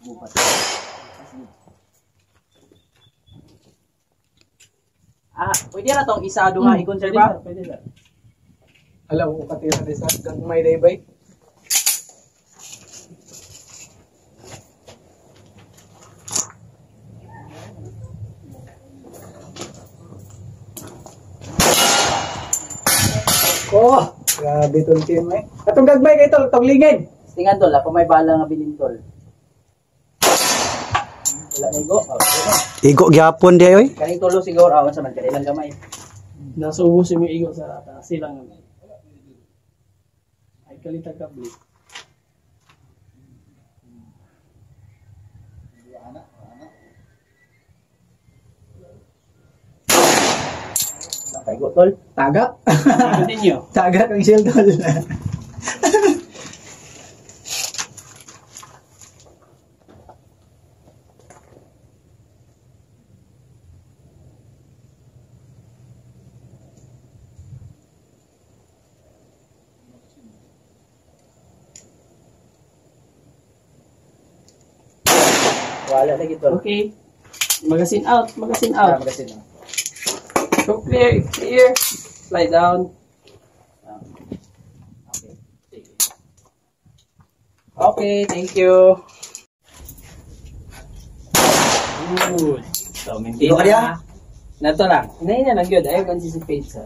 Gupat. Pwede na tong isa duha i-conserve. Pwede na. Alam ko katira din sa may daybay. Oh, grabe tol team eh. Katong gagbay kay tol, tong lingid. Tingan tol, ako may bala nga bilin tol. Wala na igo. Igo gyapon di oy. Kaning tulo siguro awan sa man kanilang gamay. Nasubos yung igo sa silang naman. Ay kalitag kabli. Kaigo tol. Tagak. Continue. Tagak ang shield tol. Wala lagi tol. Okay. Magazine out, magazine out. Magazine. So clear, clear. Slide down. Okay. Okay, thank you. Good. So, maintain Igo ka diya? na. Nato lang. Inayin na lang yun. Ayaw anticipate sa.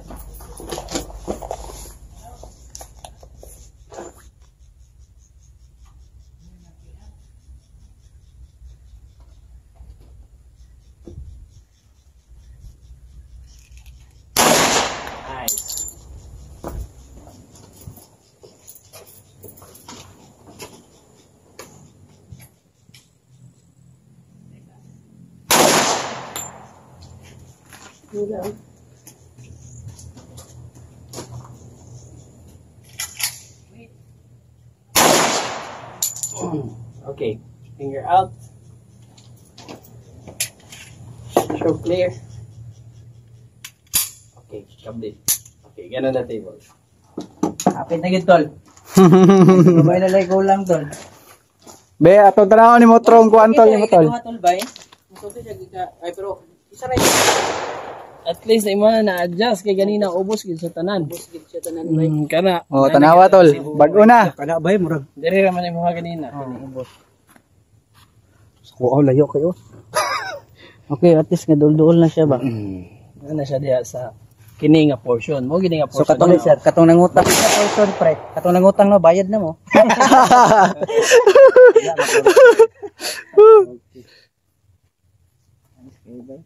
Nice. Okay, finger out. Show clear. Okay, complete. Okay, ganun na table. Kapit na yun, tol. Babay na like lang, tol. Be ato tanaw ni mo trong kuan tol ni mo tol. Tol, bay. Okay, ay, pero isa rin. At least na mo na adjust kay ganina ubos gid sa tanan. Ubos gid sa tanan, bay. Kana. Oh, tanawa tol. Bag-o na. Kana bay murag. Diri ra man imo ganina, ubos. Kuaw layo kayo. Okay, at least nga dul-dul na siya ba? Na siya diha sa kini nga portion. Mo gini nga So portion. katong sir, katong nangutang sa portion pre. Katong nangutang no bayad na mo. Okay, bay.